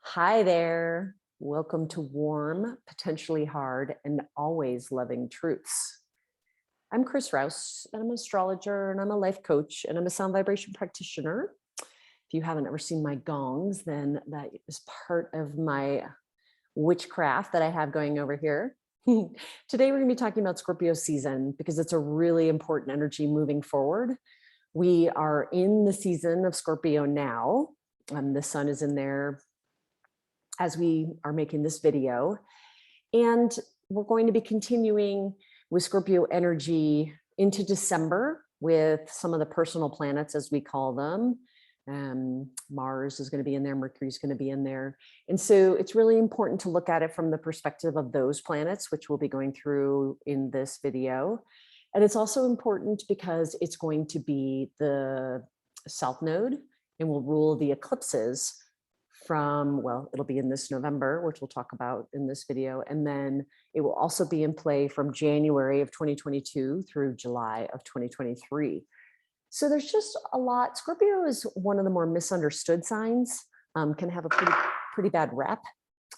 Hi there. Welcome to Warm, Potentially Hard, and Always Loving Truths. I'm Chris Rouse, and I'm an astrologer, and I'm a life coach, and I'm a sound vibration practitioner. If you haven't ever seen my gongs, then that is part of my witchcraft that I have going over here. Today, we're going to be talking about Scorpio season because it's a really important energy moving forward. We are in the season of Scorpio now. The sun is in there as we are making this video. And we're going to be continuing with Scorpio energy into December with some of the personal planets, as we call them. Mars is going to be in there, Mercury is going to be in there. And so it's really important to look at it from the perspective of those planets, which we'll be going through in this video. And it's also important because it's going to be the South Node and will rule the eclipses from, well, it'll be in this November, which we'll talk about in this video. And then it will also be in play from January of 2022 through July of 2023. So there's just a lot. Scorpio is one of the more misunderstood signs, can have a pretty bad rep.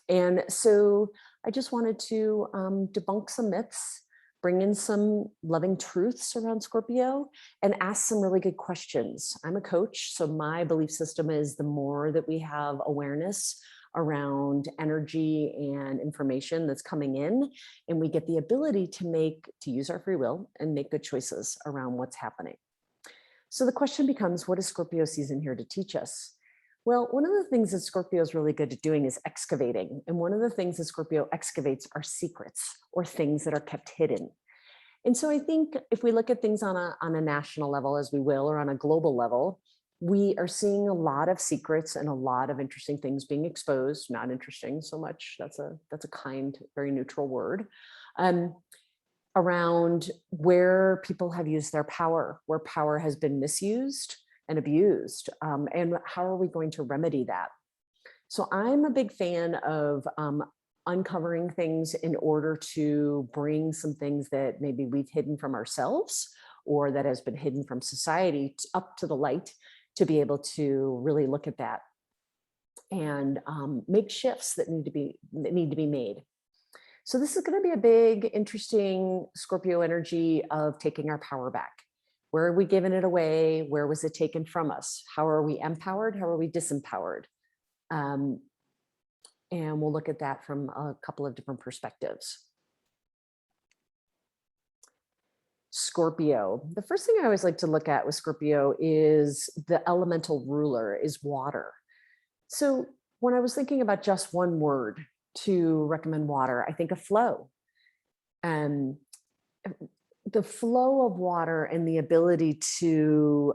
And so I just wanted to debunk some myths, bring in some loving truths around Scorpio, and ask some really good questions. I'm a coach, so my belief system is the more that we have awareness around energy and information that's coming in, and we get the ability to use our free will and make good choices around what's happening. So the question becomes, what is Scorpio season here to teach us? Well, one of the things that Scorpio is really good at doing is excavating. And one of the things that Scorpio excavates are secrets or things that are kept hidden. And so I think if we look at things on a national level, as we will, or on a global level, we are seeing a lot of secrets and a lot of interesting things being exposed. Not interesting so much. That's a kind, very neutral word. Around where people have used their power, where power has been misused and abused, and how are we going to remedy that? So I'm a big fan of uncovering things in order to bring some things that maybe we've hidden from ourselves or that has been hidden from society up to the light, to be able to really look at that and make shifts that need to be made. So this is going to be a big, interesting Scorpio energy of taking our power back. Where are we giving it away? Where was it taken from us? How are we empowered? How are we disempowered? And we'll look at that from a couple of different perspectives. Scorpio. The first thing I always like to look at with Scorpio is the elemental ruler is water. So when I was thinking about just one word to recommend water, I think of flow. And the flow of water and the ability to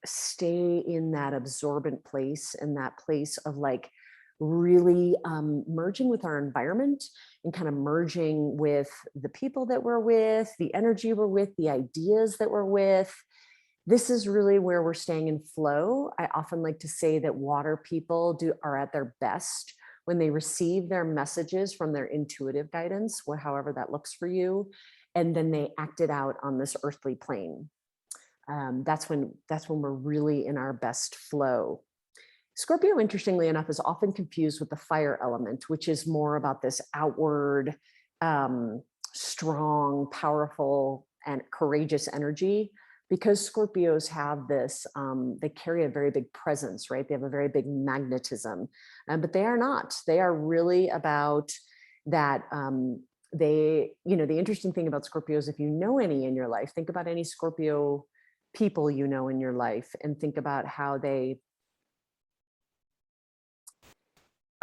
stay in that absorbent place, and that place of like really merging with our environment and kind of merging with the people that we're with, the energy we're with, the ideas that we're with. This is really where we're staying in flow. I often like to say that water people are at their best when they receive their messages from their intuitive guidance, however that looks for you, and then they act it out on this earthly plane. That's when we're really in our best flow. Scorpio, interestingly enough, is often confused with the fire element, which is more about this outward, strong, powerful, and courageous energy. Because Scorpios have this, they carry a very big presence, right? They have a very big magnetism, but they are not. They are really about that. The interesting thing about Scorpios, if you know any in your life, think about any Scorpio people you know in your life and think about how they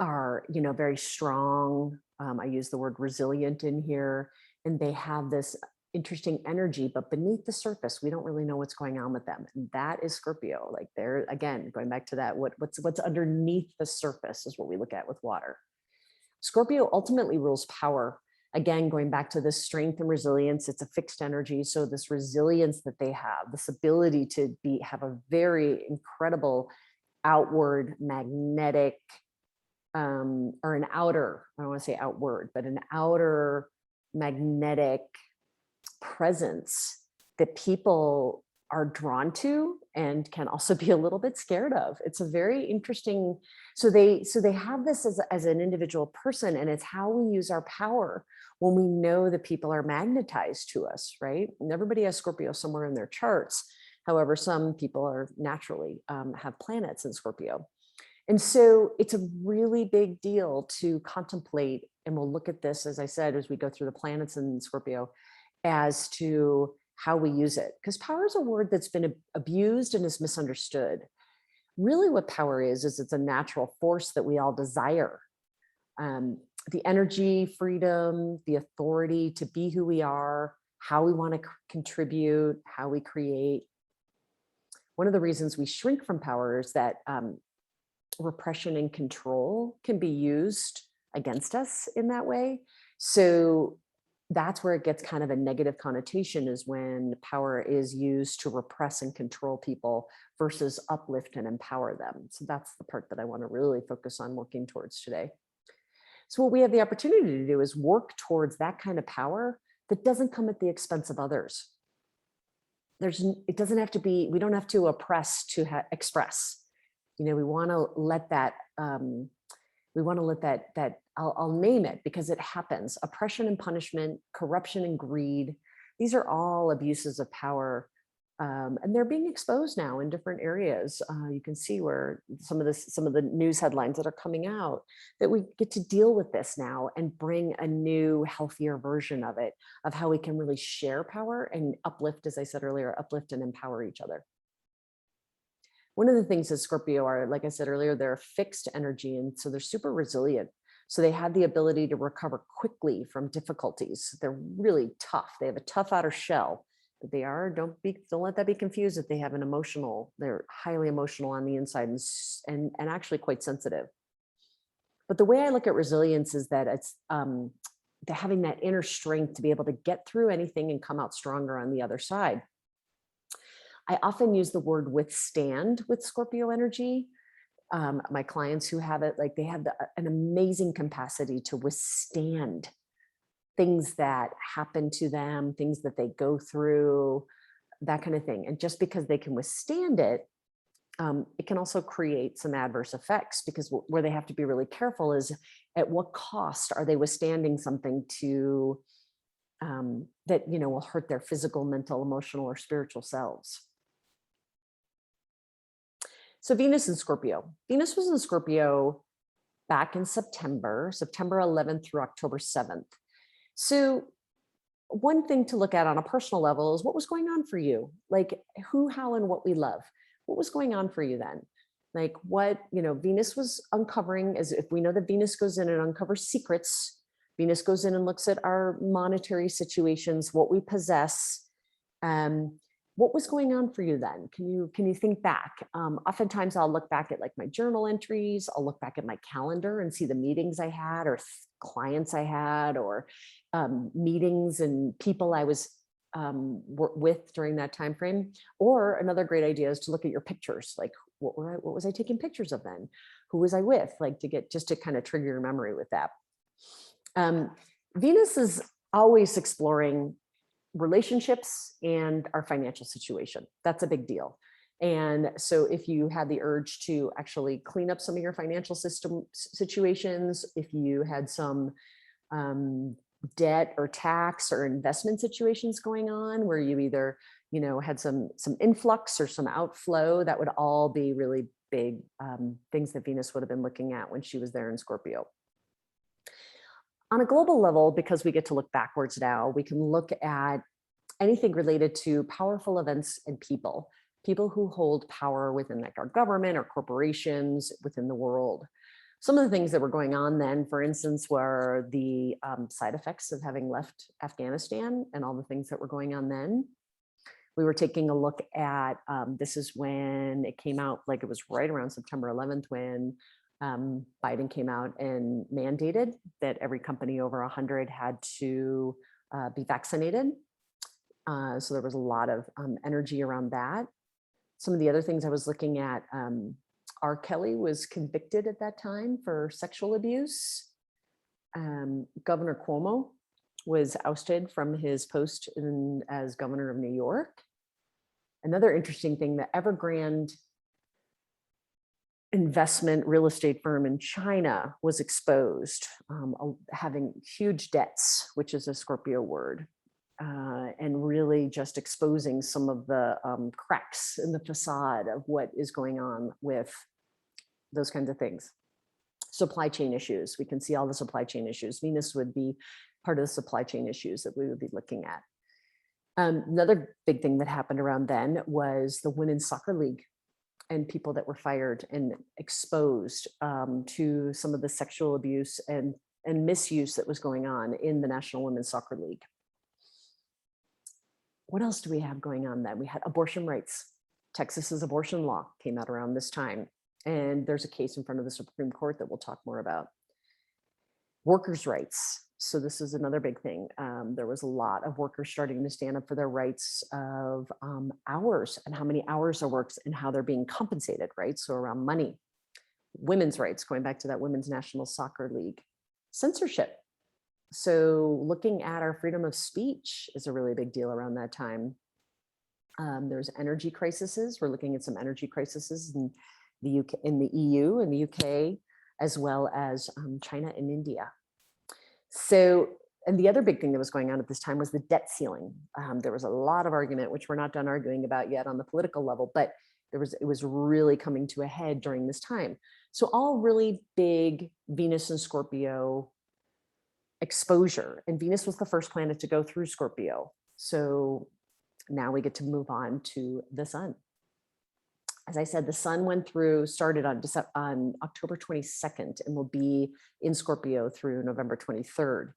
are, very strong. I use the word resilient in here, and they have this interesting energy, but beneath the surface, we don't really know what's going on with them. And that is Scorpio. Like they're, again, going back to that, what's underneath the surface is what we look at with water. Scorpio ultimately rules power. Again, going back to this strength and resilience, it's a fixed energy. So this resilience that they have, this ability to have a very incredible outward magnetic, or an outer, I don't want to say outward, but an outer magnetic presence that people are drawn to and can also be a little bit scared of. It's a very interesting, so they have this as an individual person, and it's how we use our power when we know that people are magnetized to us, right? And everybody has Scorpio somewhere in their charts. However, some people are naturally have planets in Scorpio. And so it's a really big deal to contemplate, and we'll look at this, as I said, as we go through the planets in Scorpio, as to how we use it. Because power is a word that's been abused and is misunderstood. Really, what power is it's a natural force that we all desire. The energy, freedom, the authority to be who we are, how we want to contribute, how we create. One of the reasons we shrink from power is that repression and control can be used against us in that way. So that's where it gets kind of a negative connotation, is when power is used to repress and control people versus uplift and empower them. So that's the part that I want to really focus on working towards today. So what we have the opportunity to do is work towards that kind of power that doesn't come at the expense of others. It doesn't have to be, we don't have to oppress to express. We want to let that, I'll name it because it happens. Oppression and punishment, corruption and greed. These are all abuses of power. And they're being exposed now in different areas. You can see where some of the news headlines that are coming out, that we get to deal with this now and bring a new, healthier version of it, of how we can really share power and uplift, as I said earlier, uplift and empower each other. One of the things that Scorpio are, like I said earlier, they're a fixed energy, and so they're super resilient. So they have the ability to recover quickly from difficulties. They're really tough. They have a tough outer shell, but they are, don't let that be confused that they have an emotional, they're highly emotional on the inside and actually quite sensitive. But the way I look at resilience is that it's they're having that inner strength to be able to get through anything and come out stronger on the other side. I often use the word withstand with Scorpio energy. My clients who have it, like, they have an amazing capacity to withstand things that happen to them, things that they go through, that kind of thing. And just because they can withstand it, it can also create some adverse effects, because where they have to be really careful is at what cost are they withstanding something to that will hurt their physical, mental, emotional, or spiritual selves. So Venus in Scorpio. Venus was in Scorpio back in September 11th through October 7th. So one thing to look at on a personal level is what was going on for you, like who, how, and what we love. What was going on for you then? Like what, Venus was uncovering, as if we know that Venus goes in and uncovers secrets. Venus goes in and looks at our monetary situations, what we possess. What was going on for you then? Can you think back? Oftentimes I'll look back at like my journal entries. I'll look back at my calendar and see the meetings I had, or clients I had, or meetings and people I was with during that time frame. Or another great idea is to look at your pictures. Like what was I taking pictures of then? Who was I with? Like to kind of trigger your memory with that. Venus is always exploring relationships and our financial situation. That's a big deal. And so if you had the urge to actually clean up some of your financial system situations, if you had some debt or tax or investment situations going on where you either, had some influx or some outflow, that would all be really big things that Venus would have been looking at when she was there in Scorpio. On a global level, because we get to look backwards now, we can look at anything related to powerful events and people who hold power within like our government or corporations within the world. Some of the things that were going on then, for instance, were the side effects of having left Afghanistan and all the things that were going on then. We were taking a look at, this is when it came out, like it was right around September 11th when Biden came out and mandated that every company over 100 had to be vaccinated. So there was a lot of energy around that. Some of the other things I was looking at, R. Kelly was convicted at that time for sexual abuse. Governor Cuomo was ousted from his post as governor of New York. Another interesting thing, the Evergrande investment real estate firm in China was exposed, having huge debts, which is a Scorpio word, and really just exposing some of the cracks in the facade of what is going on with those kinds of things. Supply chain issues. We can see all the supply chain issues. Venus would be part of the supply chain issues that we would be looking at. Another big thing that happened around then was the Women's Soccer League and people that were fired and exposed to some of the sexual abuse and misuse that was going on in the National Women's Soccer League. What else do we have going on then? We had abortion rights. Texas's abortion law came out around this time. And there's a case in front of the Supreme Court that we'll talk more about. Workers' rights. So this is another big thing. There was a lot of workers starting to stand up for their rights of hours and how many hours are worked and how they're being compensated, right? So around money. Women's rights, going back to that Women's National Soccer League. Censorship. So looking at our freedom of speech is a really big deal around that time. There's energy crises. We're looking at some energy crises in the UK, in the EU, in the UK, as well as China and India. So, and the other big thing that was going on at this time was the debt ceiling. There was a lot of argument, which we're not done arguing about yet on the political level, but it was really coming to a head during this time. So all really big Venus and Scorpio exposure. And Venus was the first planet to go through Scorpio. So now we get to move on to the sun. As I said, the sun started on October 22nd and will be in Scorpio through November 23rd.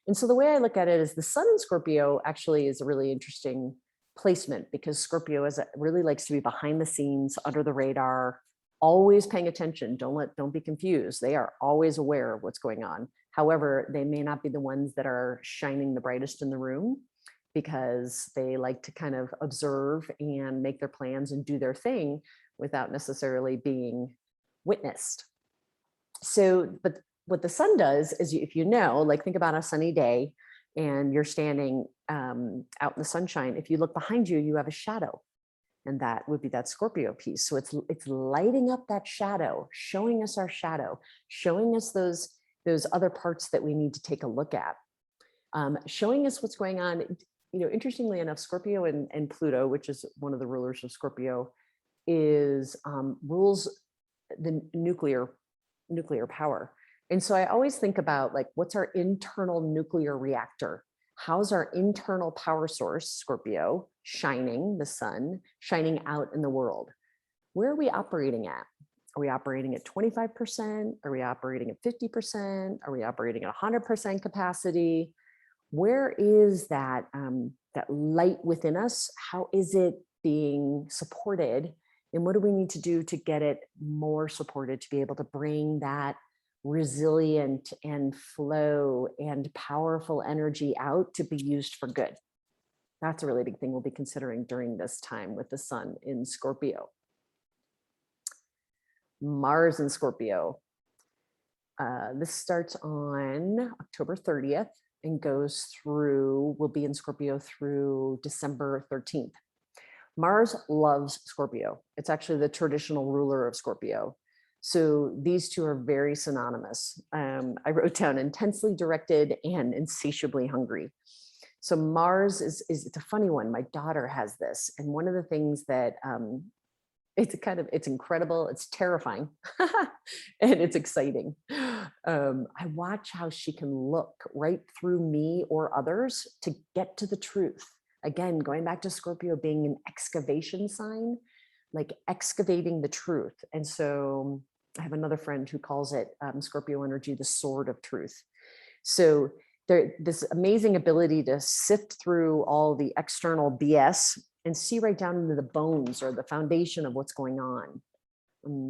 And so the way I look at it is the sun in Scorpio actually is a really interesting placement because Scorpio really likes to be behind the scenes, under the radar, always paying attention. Don't be confused. They are always aware of what's going on. However, they may not be the ones that are shining the brightest in the room, because they like to kind of observe and make their plans and do their thing without necessarily being witnessed. So, but what the sun does is, if you know, like think about a sunny day and you're standing out in the sunshine, if you look behind you, you have a shadow. And that would be that Scorpio piece. So it's lighting up that shadow, showing us our shadow, showing us those other parts that we need to take a look at, showing us what's going on. You know, interestingly enough, Scorpio and Pluto, which is one of the rulers of Scorpio, rules the nuclear power. And so I always think about, like, what's our internal nuclear reactor? How's our internal power source, Scorpio, shining, the sun, shining out in the world? Where are we operating at? Are we operating at 25%? Are we operating at 50%? Are we operating at 100% capacity? Where is that light within us? How is it being supported? And what do we need to do to get it more supported, to be able to bring that resilient and flow and powerful energy out to be used for good? That's a really big thing we'll be considering during this time with the sun in Scorpio. Mars in Scorpio. This starts on October 30th. And will be in Scorpio through December 13th. Mars loves Scorpio. It's actually the traditional ruler of Scorpio. So these two are very synonymous. I wrote down intensely directed and insatiably hungry. So Mars it's a funny one. My daughter has this. And one of the things that it's incredible, it's terrifying, and it's exciting. I watch how she can look right through me or others to get to the truth. Again, going back to Scorpio being an excavation sign, like excavating the truth. And so I have another friend who calls it Scorpio energy, the sword of truth. So this amazing ability to sift through all the external BS and see right down into the bones or the foundation of what's going on.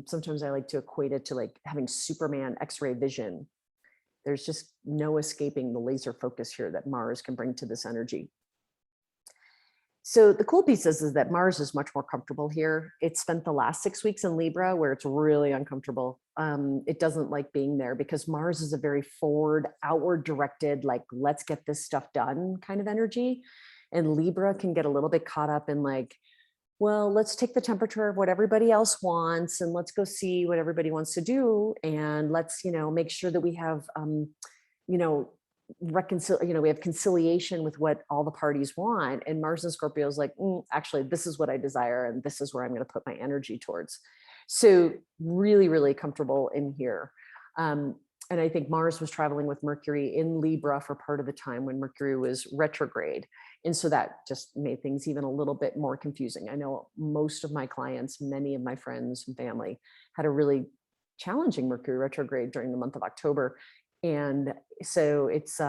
Sometimes I like to equate it to like having Superman X-ray vision. There's just no escaping the laser focus here that Mars can bring to this energy. So the cool piece is that Mars is much more comfortable here. It spent the last 6 weeks in Libra where it's really uncomfortable. It doesn't like being there because Mars is a very forward, outward directed, like, let's get this stuff done kind of energy. And Libra can get a little bit caught up in like well, let's take the temperature of what everybody else wants and let's go see what everybody wants to do. And let's, make sure that we have, you know, we have conciliation with what all the parties want. And Mars and Scorpio is like, actually, this is what I desire. And this is where I'm going to put my energy towards. So really, really comfortable in here. And I think Mars was traveling with Mercury in Libra for part of the time when Mercury was retrograde. And so that just made things even a little bit more confusing. I know most of my clients, many of my friends and family had a really challenging Mercury retrograde during the month of October. And so it's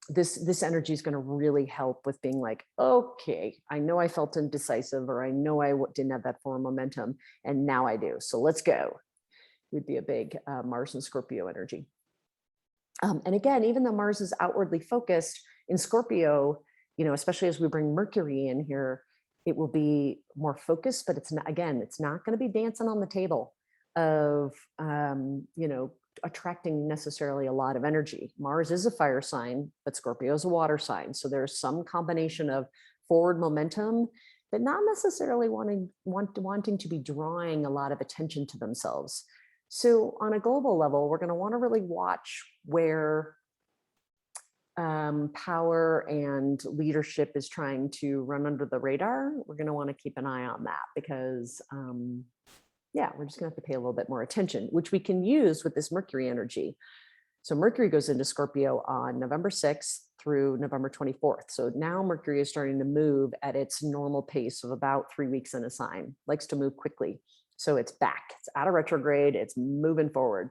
this energy is going to really help with being like, okay, I know I felt indecisive, or I know I didn't have that forward momentum, and now I do. So let's go. Would be a big Mars and Scorpio energy. And again, even though Mars is outwardly focused in Scorpio, especially as we bring Mercury in here, it will be more focused, but it's not, again, it's not going to be dancing on the table of, attracting necessarily a lot of energy. Mars is a fire sign, but Scorpio is a water sign. So there's some combination of forward momentum, but not necessarily wanting to be drawing a lot of attention to themselves. So on a global level, we're going to want to really watch where power and leadership is trying to run under the radar. We're going to want to keep an eye on that because, we're just going to have to pay a little bit more attention, which we can use with this Mercury energy. So Mercury goes into Scorpio on November 6th through November 24th. So now Mercury is starting to move at its normal pace of about 3 weeks in a sign, likes to move quickly. So it's back, it's out of retrograde, it's moving forward.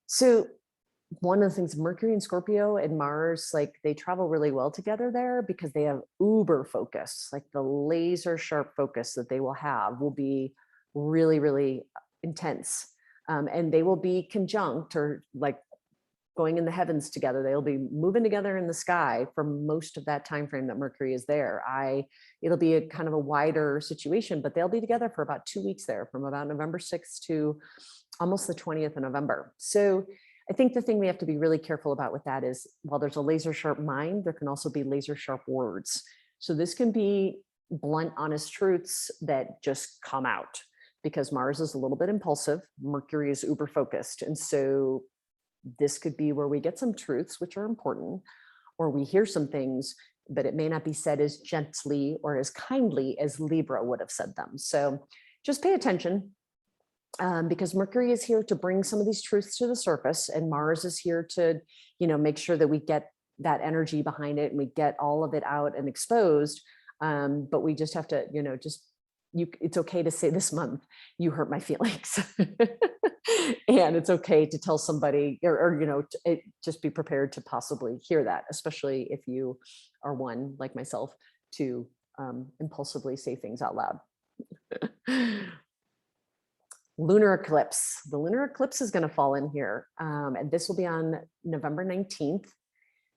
So one of the things, Mercury and Scorpio and Mars, like they travel really well together there because they have uber focus, like the laser sharp focus that they will have will be really, really intense. And they will be conjunct or like going in the heavens together. They'll be moving together in the sky for most of that time frame that Mercury is there. It'll be a kind of a wider situation, but they'll be together for about 2 weeks there, from about November 6th to almost the 20th of November. So I think the thing we have to be really careful about with that is, while there's a laser sharp mind, there can also be laser sharp words. So this can be blunt, honest truths that just come out because Mars is a little bit impulsive. Mercury is uber focused. And so this could be where we get some truths, which are important, or we hear some things, but it may not be said as gently or as kindly as Libra would have said them. So just pay attention. Because Mercury is here to bring some of these truths to the surface, and Mars is here to, make sure that we get that energy behind it and we get all of it out and exposed. But we just have to, it's okay to say this month, you hurt my feelings. And it's okay to tell somebody or just be prepared to possibly hear that, especially if you are one like myself to impulsively say things out loud. Lunar eclipse. The lunar eclipse is going to fall in here. And this will be on November 19th.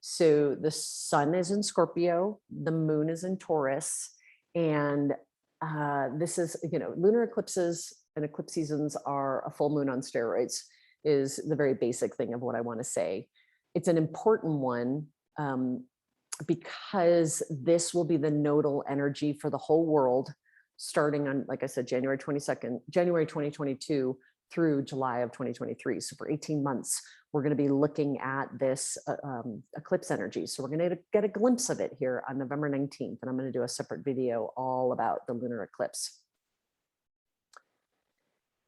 So the sun is in Scorpio, the moon is in Taurus. And this is, lunar eclipses and eclipse seasons are a full moon on steroids, is the very basic thing of what I want to say. It's an important one because this will be the nodal energy for the whole world, starting on, like I said, January 2022 through July of 2023. So for 18 months, we're going to be looking at this eclipse energy. So we're going to get a glimpse of it here on November 19th. And I'm going to do a separate video all about the lunar eclipse.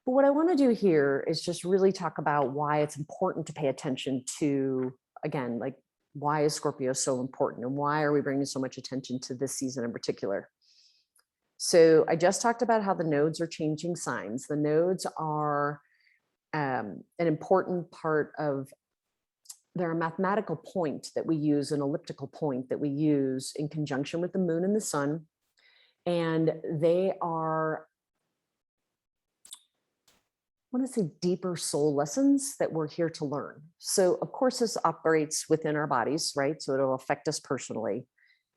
But what I want to do here is just really talk about why it's important to pay attention to, again, like why is Scorpio so important and why are we bringing so much attention to this season in particular? So I just talked about how the nodes are changing signs. The nodes are an important part of, they're a mathematical point that we use, an elliptical point that we use in conjunction with the moon and the sun. And they are, I want to say, deeper soul lessons that we're here to learn. So of course, this operates within our bodies, right? So it'll affect us personally.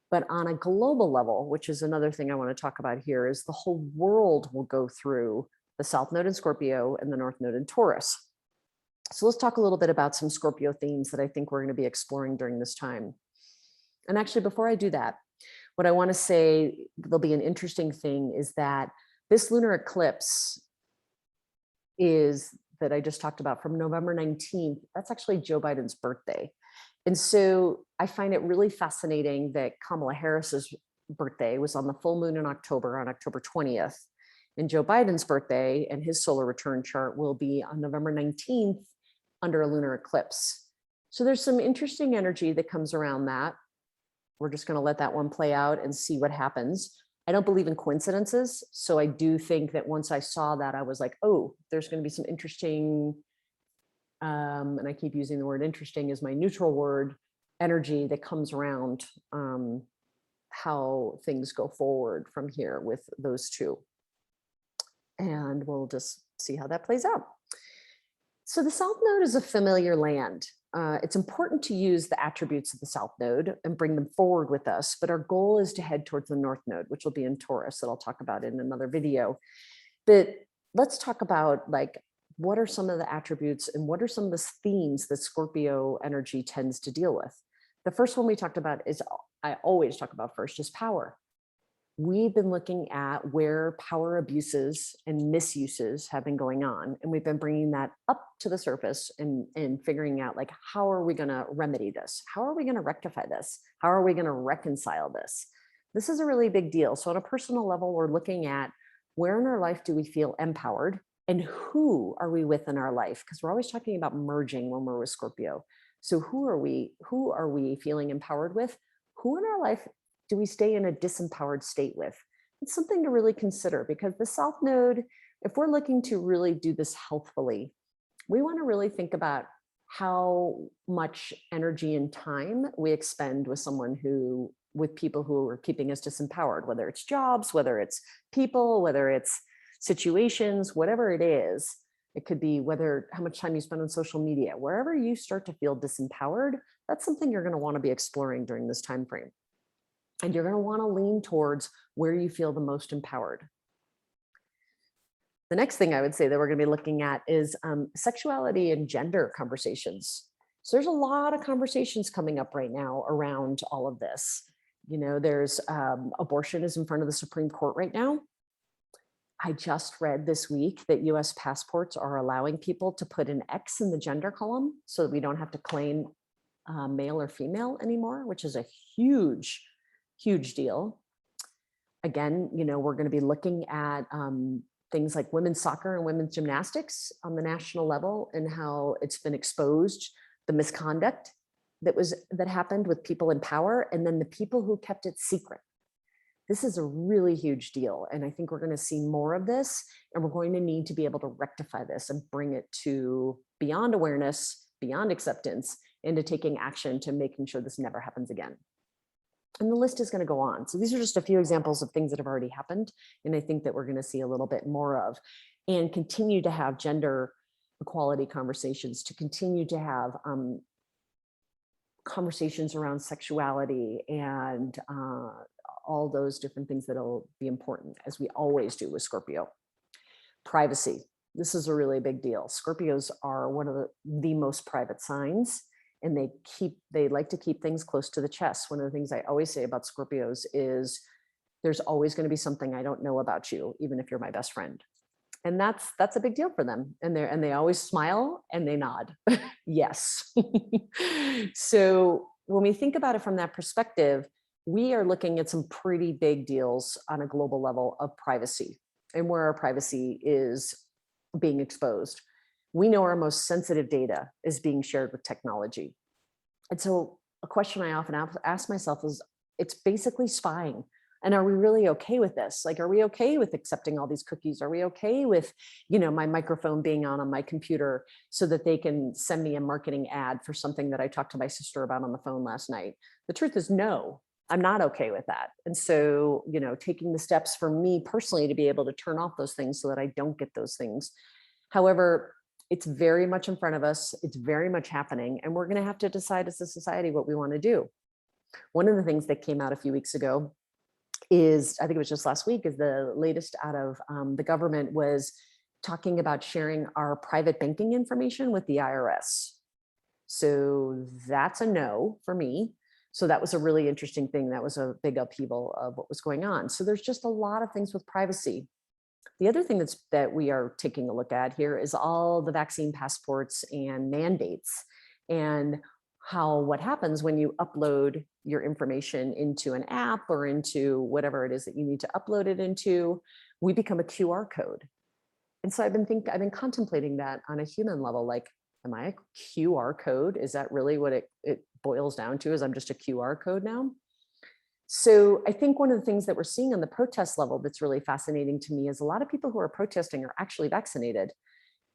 But on a global level, which is another thing I want to talk about here, is the whole world will go through the South Node in Scorpio and the North Node in Taurus. So let's talk a little bit about some Scorpio themes that I think we're going to be exploring during this time. And actually, before I do that, What I want to say, there'll be an interesting thing is that this lunar eclipse is that I just talked about from November 19th. That's actually Joe Biden's birthday. And so I find it really fascinating that Kamala Harris's birthday was on the full moon in October, on October 20th. And Joe Biden's birthday and his solar return chart will be on November 19th under a lunar eclipse. So there's some interesting energy that comes around that. We're just going to let that one play out and see what happens. I don't believe in coincidences. So I do think that once I saw that, I was like, oh, there's going to be some interesting, and I keep using the word interesting as my neutral word, energy that comes around how things go forward from here with those two. And we'll just see how that plays out. So the South Node is a familiar land. It's important to use the attributes of the South Node and bring them forward with us, but our goal is to head towards the North Node, which will be in Taurus, that I'll talk about in another video. But let's talk about like, what are some of the attributes and what are some of the themes that Scorpio energy tends to deal with? The first one we talked about is, I always talk about first, is power. We've been looking at where power abuses and misuses have been going on. And we've been bringing that up to the surface and figuring out like, how are we going to remedy this? How are we going to rectify this? How are we going to reconcile this? This is a really big deal. So on a personal level, we're looking at where in our life do we feel empowered and who are we with in our life? Because we're always talking about merging when we're with Scorpio. So who are we feeling empowered with? Who in our life do we stay in a disempowered state with? It's something to really consider, because the South Node, if we're looking to really do this healthfully, we want to really think about how much energy and time we expend with people who are keeping us disempowered, whether it's jobs, whether it's people, whether it's situations, whatever it is. It could be how much time you spend on social media. Wherever you start to feel disempowered, that's something you're going to want to be exploring during this time frame. And you're going to want to lean towards where you feel the most empowered. The next thing I would say that we're going to be looking at is sexuality and gender conversations. So there's a lot of conversations coming up right now around all of this. You know, there's abortion is in front of the Supreme Court right now. I just read this week that US passports are allowing people to put an X in the gender column so that we don't have to claim male or female anymore, which is a huge deal. Again, you know, we're going to be looking at things like women's soccer and women's gymnastics on the national level and how it's been exposed, the misconduct that happened with people in power, and then the people who kept it secret. This is a really huge deal. And I think we're going to see more of this, and we're going to need to be able to rectify this and bring it to beyond awareness, beyond acceptance, into taking action to making sure this never happens again. And the list is going to go on. So these are just a few examples of things that have already happened. And I think that we're going to see a little bit more of, and continue to have gender equality conversations, to continue to have conversations around sexuality and all those different things that'll be important, as we always do with Scorpio. Privacy. This is a really big deal. Scorpios are one of the most private signs. And they like to keep things close to the chest. One of the things I always say about Scorpios is there's always going to be something I don't know about you, even if you're my best friend. And that's a big deal for them. And they always smile and they nod. Yes. So when we think about it from that perspective, we are looking at some pretty big deals on a global level of privacy and where our privacy is being exposed. We know our most sensitive data is being shared with technology. And so a question I often ask myself is, it's basically spying. And are we really okay with this? Like, are we okay with accepting all these cookies? Are we okay with, you know, my microphone being on my computer so that they can send me a marketing ad for something that I talked to my sister about on the phone last night? The truth is no, I'm not okay with that. And so, you know, taking the steps for me personally to be able to turn off those things so that I don't get those things. However, it's very much in front of us. It's very much happening. And we're going to have to decide as a society what we want to do. One of the things that came out a few weeks ago is, I think it was just last week, is the latest out of the government was talking about sharing our private banking information with the IRS. So that's a no for me. So that was a really interesting thing. That was a big upheaval of what was going on. So there's just a lot of things with privacy. The other thing that we are taking a look at here is all the vaccine passports and mandates, and how what happens when you upload your information into an app or into whatever it is that you need to upload it into, we become a QR code. And so I've been contemplating that on a human level, like, am I a QR code? Is that really what it boils down to, is I'm just a QR code now? So I think one of the things that we're seeing on the protest level that's really fascinating to me is a lot of people who are protesting are actually vaccinated,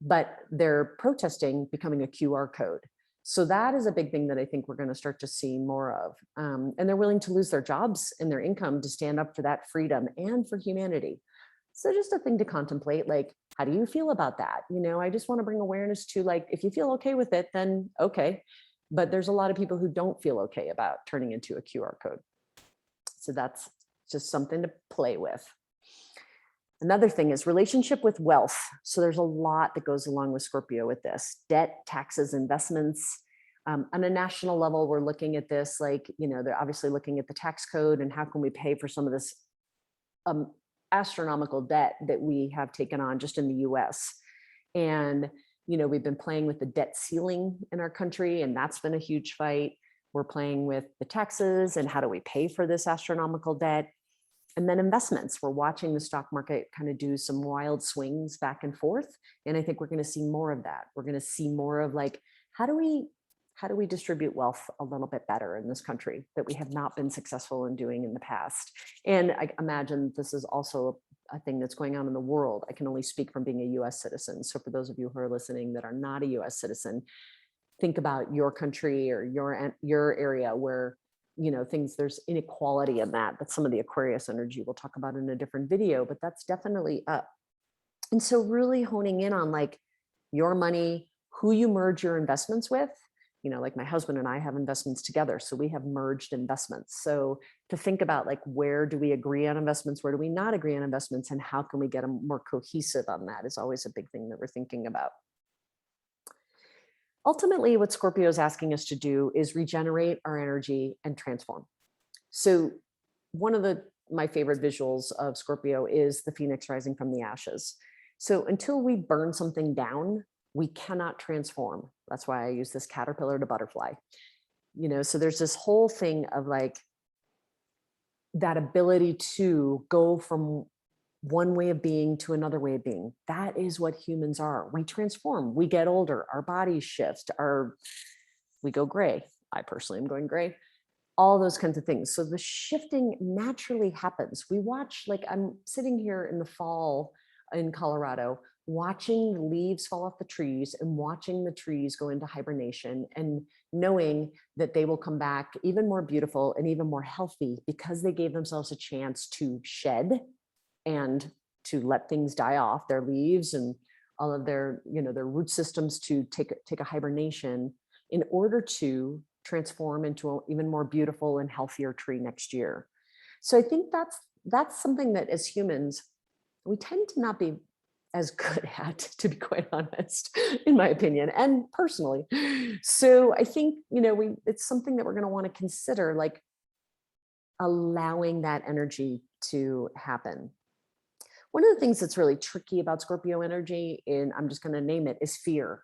but they're protesting becoming a QR code. So that is a big thing that I think we're going to start to see more of. And they're willing to lose their jobs and their income to stand up for that freedom and for humanity. So just a thing to contemplate, like, how do you feel about that? I just want to bring awareness to, like, if you feel okay with it, then okay. But there's a lot of people who don't feel okay about turning into a QR code. So that's just something to play with. Another thing is relationship with wealth. So there's a lot that goes along with Scorpio with this: debt, taxes, investments. On a national level, we're looking at this, like, they're obviously looking at the tax code and how can we pay for some of this astronomical debt that we have taken on just in the US. And, we've been playing with the debt ceiling in our country, and that's been a huge fight. We're playing with the taxes and how do we pay for this astronomical debt? And then investments. We're watching the stock market kind of do some wild swings back and forth. And I think we're going to see more of that. We're going to see more of, like, how do we distribute wealth a little bit better in this country that we have not been successful in doing in the past? And I imagine this is also a thing that's going on in the world. I can only speak from being a US citizen. So for those of you who are listening that are not a US citizen, think about your country or your area where there's inequality in that. That's some of the Aquarius energy we'll talk about in a different video, but that's definitely up. And so really honing in on, like, your money, who you merge your investments with. Like, my husband and I have investments together, so we have merged investments. So to think about, like, where do we agree on investments, where do we not agree on investments, and how can we get them more cohesive on that is always a big thing that we're thinking about. Ultimately, what Scorpio is asking us to do is regenerate our energy and transform. So one of my favorite visuals of Scorpio is the phoenix rising from the ashes. So until we burn something down, we cannot transform. That's why I use this caterpillar to butterfly. So there's this whole thing of, like, that ability to go from one way of being to another way of being. That is what humans are. We transform, we get older, our bodies shift, we go gray. I personally am going gray, all those kinds of things. So the shifting naturally happens. We watch, like, I'm sitting here in the fall in Colorado, watching the leaves fall off the trees and watching the trees go into hibernation, and knowing that they will come back even more beautiful and even more healthy because they gave themselves a chance to shed and to let things die off, their leaves and all of their root systems, to take a hibernation in order to transform into an even more beautiful and healthier tree next year. So I think that's something that as humans, we tend to not be as good at, to be quite honest, in my opinion, and personally. So I think, it's something that we're going to want to consider, like, allowing that energy to happen. One of the things that's really tricky about Scorpio energy, and I'm just going to name it, is fear.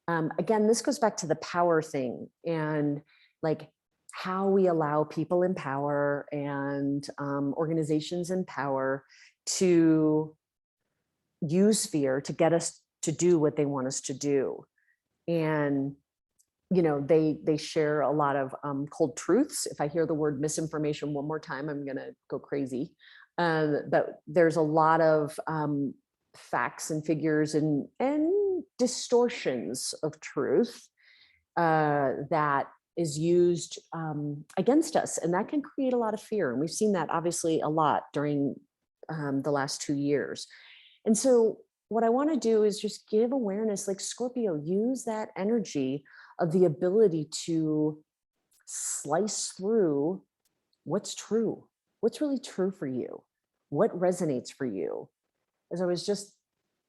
Again, this goes back to the power thing, and, like, how we allow people in power and organizations in power to use fear to get us to do what they want us to do. And they share a lot of cold truths. If I hear the word misinformation one more time, I'm gonna go crazy. But there's a lot of facts and figures and distortions of truth that is used against us, and that can create a lot of fear. And we've seen that obviously a lot during the last 2 years. And so what I want to do is just give awareness, like Scorpio, use that energy of the ability to slice through what's true, what's really true for you, what resonates for you. As I was just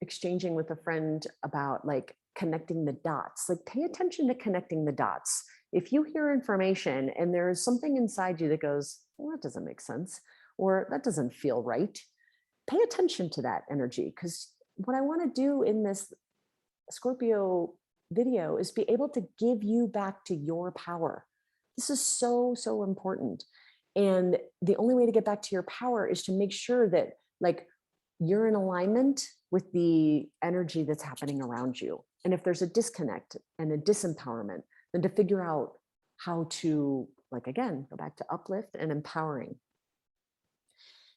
exchanging with a friend about, like, connecting the dots, like, pay attention to connecting the dots. If you hear information and there's something inside you that goes, well, that doesn't make sense, or that doesn't feel right, pay attention to that energy. Because what I want to do in this Scorpio video is be able to give you back to your power. This is so, so important. And the only way to get back to your power is to make sure that like you're in alignment with the energy that's happening around you. And if there's a disconnect and a disempowerment, then to figure out how to, like, again, go back to uplift and empowering.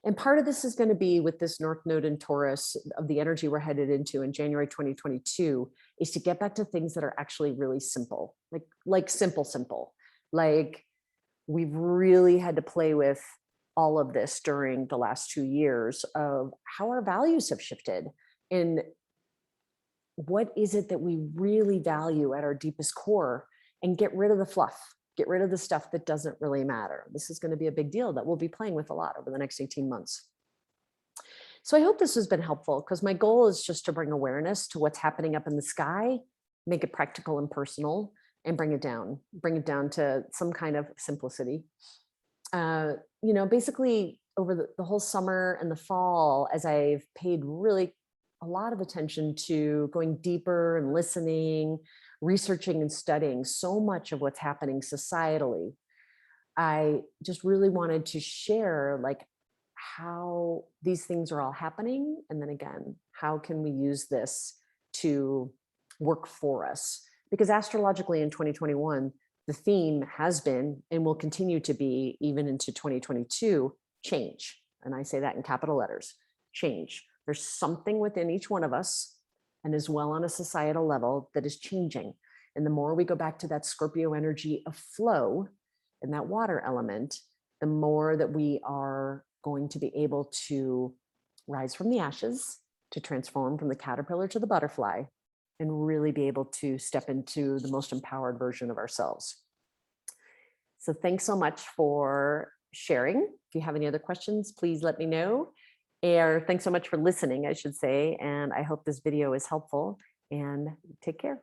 And part of this is going to be with this North Node in Taurus of the energy we're headed into in January 2022 is to get back to things that are actually really simple, like simple. Like we've really had to play with all of this during the last 2 years of how our values have shifted and what is it that we really value at our deepest core, and get rid of the fluff, get rid of the stuff that doesn't really matter. This is going to be a big deal that we'll be playing with a lot over the next 18 months. So I hope this has been helpful, because my goal is just to bring awareness to what's happening up in the sky, make it practical and personal, and bring it down to some kind of simplicity. Basically over the whole summer and the fall, as I've paid really a lot of attention to going deeper and listening, researching and studying so much of what's happening societally, I just really wanted to share like how these things are all happening. And then again, how can we use this to work for us? Because astrologically in 2021, the theme has been and will continue to be even into 2022, change. And I say that in capital letters, change. There's something within each one of us, and as well on a societal level, that is changing. And the more we go back to that Scorpio energy of flow and that water element, the more that we are going to be able to rise from the ashes, to transform from the caterpillar to the butterfly, and really be able to step into the most empowered version of ourselves. So thanks so much for sharing. If you have any other questions, please let me know. Or thanks so much for listening, I should say. And I hope this video is helpful, and take care.